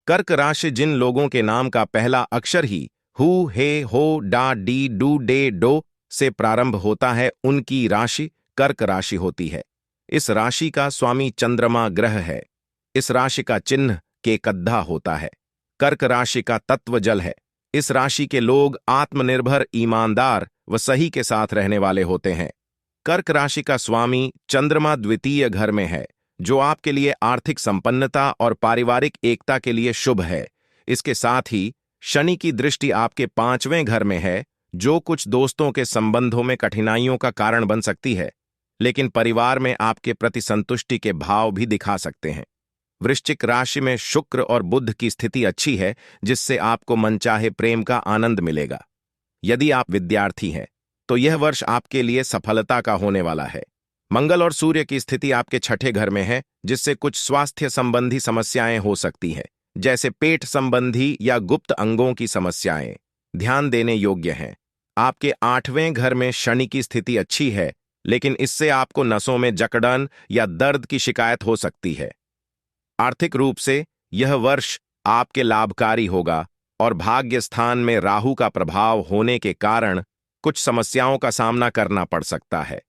कर्क राशि जिन लोगों के नाम का पहला अक्षर ही हु, हे, हो, डा, डी, डू, डे, डो से प्रारंभ होता है, उनकी राशि कर्क राशि होती है। इस राशि का स्वामी चंद्रमा ग्रह है। इस राशि का चिन्ह केकद्धा होता है। कर्क राशि का तत्व जल है। इस राशि के लोग आत्मनिर्भर, ईमानदार व सही के साथ रहने वाले होते हैं। कर्क राशि का स्वामी चंद्रमा द्वितीय घर में है, जो आपके लिए आर्थिक संपन्नता और पारिवारिक एकता के लिए शुभ है। इसके साथ ही शनि की दृष्टि आपके 5वें घर में है, जो कुछ दोस्तों के संबंधों में कठिनाइयों का कारण बन सकती है, लेकिन परिवार में आपके प्रति संतुष्टि के भाव भी दिखा सकते हैं। वृश्चिक राशि में शुक्र और बुध की स्थिति अच्छी है, जिससे आपको मनचाहे प्रेम का आनंद मिलेगा। यदि आप विद्यार्थी हैं तो यह वर्ष आपके लिए सफलता का होने वाला है। मंगल और सूर्य की स्थिति आपके 6ठे घर में है, जिससे कुछ स्वास्थ्य संबंधी समस्याएं हो सकती हैं, जैसे पेट संबंधी या गुप्त अंगों की समस्याएं। ध्यान देने योग्य हैं। आपके 8वें घर में शनि की स्थिति अच्छी है, लेकिन इससे आपको नसों में जकड़न या दर्द की शिकायत हो सकती है। आर्थिक रूप से यह वर्ष आपके लाभकारी होगा और भाग्य स्थान में राहु का प्रभाव होने के कारण कुछ समस्याओं का सामना करना पड़ सकता है।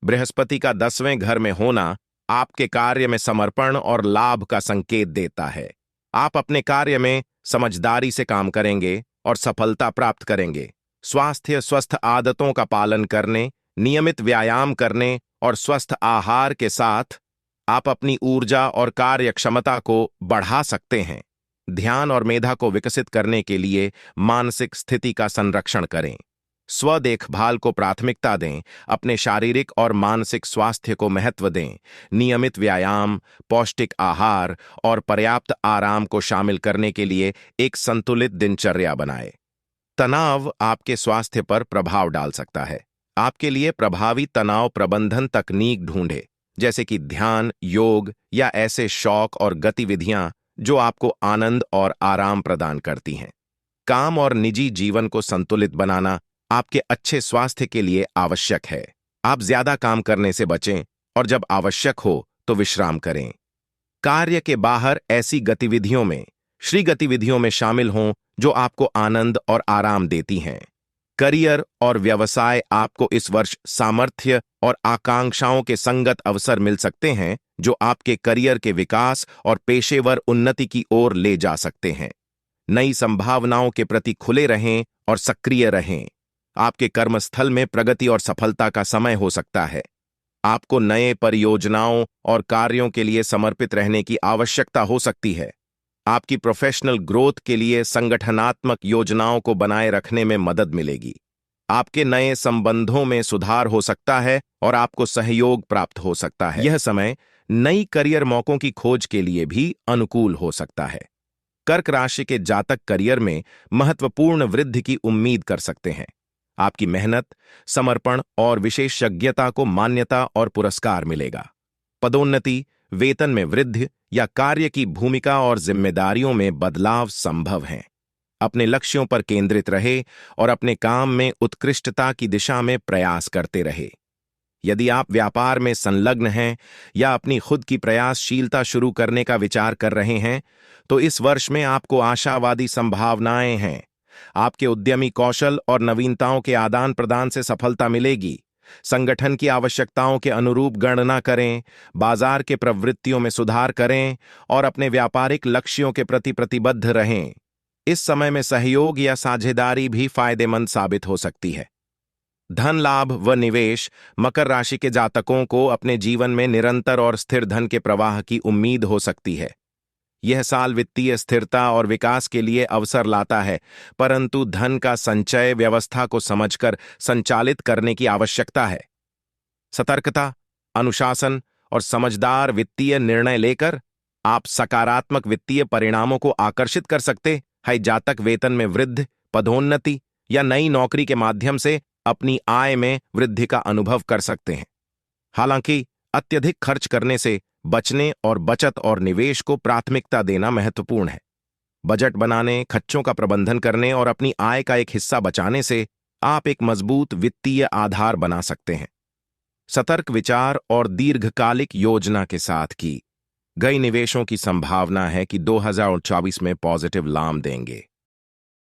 बृहस्पति का 10वें घर में होना आपके कार्य में समर्पण और लाभ का संकेत देता है। आप अपने कार्य में समझदारी से काम करेंगे और सफलता प्राप्त करेंगे। स्वास्थ्य स्वस्थ आदतों का पालन करने, नियमित व्यायाम करने और स्वस्थ आहार के साथ आप अपनी ऊर्जा और कार्य क्षमता को बढ़ा सकते हैं। ध्यान और मेधा को विकसित करने के लिए मानसिक स्थिति का संरक्षण करें। स्व देखभाल को प्राथमिकता दें। अपने शारीरिक और मानसिक स्वास्थ्य को महत्व दें। नियमित व्यायाम, पौष्टिक आहार और पर्याप्त आराम को शामिल करने के लिए एक संतुलित दिनचर्या बनाएं। तनाव आपके स्वास्थ्य पर प्रभाव डाल सकता है। आपके लिए प्रभावी तनाव प्रबंधन तकनीक ढूंढें, जैसे कि ध्यान, योग या ऐसे शौक और गतिविधियां जो आपको आनंद और आराम प्रदान करती हैं। काम और निजी जीवन को संतुलित बनाना आपके अच्छे स्वास्थ्य के लिए आवश्यक है। आप ज्यादा काम करने से बचें और जब आवश्यक हो तो विश्राम करें। कार्य के बाहर ऐसी गतिविधियों में शामिल हों जो आपको आनंद और आराम देती हैं। करियर और व्यवसाय आपको इस वर्ष सामर्थ्य और आकांक्षाओं के संगत अवसर मिल सकते हैं, जो आपके करियर के विकास और पेशेवर उन्नति की ओर ले जा सकते हैं। नई संभावनाओं के प्रति खुले रहें और सक्रिय रहें। आपके कर्मस्थल में प्रगति और सफलता का समय हो सकता है। आपको नए परियोजनाओं और कार्यों के लिए समर्पित रहने की आवश्यकता हो सकती है। आपकी प्रोफेशनल ग्रोथ के लिए संगठनात्मक योजनाओं को बनाए रखने में मदद मिलेगी। आपके नए संबंधों में सुधार हो सकता है और आपको सहयोग प्राप्त हो सकता है। यह समय नई करियर मौकों की खोज के लिए भी अनुकूल हो सकता है। कर्क राशि के जातक करियर में महत्वपूर्ण वृद्धि की उम्मीद कर सकते हैं। आपकी मेहनत, समर्पण और विशेषज्ञता को मान्यता और पुरस्कार मिलेगा। पदोन्नति, वेतन में वृद्धि या कार्य की भूमिका और जिम्मेदारियों में बदलाव संभव हैं। अपने लक्ष्यों पर केंद्रित रहे और अपने काम में उत्कृष्टता की दिशा में प्रयास करते रहे। यदि आप व्यापार में संलग्न हैं या अपनी खुद की प्रयासशीलता शुरू करने का विचार कर रहे हैं, तो इस वर्ष में आपको आशावादी संभावनाएं हैं। आपके उद्यमी कौशल और नवीनताओं के आदान प्रदान से सफलता मिलेगी। संगठन की आवश्यकताओं के अनुरूप गणना करें, बाजार के प्रवृत्तियों में सुधार करें और अपने व्यापारिक लक्ष्यों के प्रति प्रतिबद्ध रहें। इस समय में सहयोग या साझेदारी भी फायदेमंद साबित हो सकती है। धन लाभ व निवेश, मकर राशि के जातकों को अपने जीवन में निरंतर और स्थिर धन के प्रवाह की उम्मीद हो सकती है। यह साल वित्तीय स्थिरता और विकास के लिए अवसर लाता है, परंतु धन का संचय व्यवस्था को समझकर संचालित करने की आवश्यकता है। सतर्कता, अनुशासन और समझदार वित्तीय निर्णय लेकर आप सकारात्मक वित्तीय परिणामों को आकर्षित कर सकते हैं। जातक वेतन में वृद्धि, पदोन्नति या नई नौकरी के माध्यम से अपनी आय में वृद्धि का अनुभव कर सकते हैं। हालांकि अत्यधिक खर्च करने से बचने और बचत और निवेश को प्राथमिकता देना महत्वपूर्ण है। बजट बनाने, खर्चों का प्रबंधन करने और अपनी आय का एक हिस्सा बचाने से आप एक मजबूत वित्तीय आधार बना सकते हैं। सतर्क विचार और दीर्घकालिक योजना के साथ की कई निवेशों की संभावना है कि 2024 में पॉजिटिव लाम देंगे।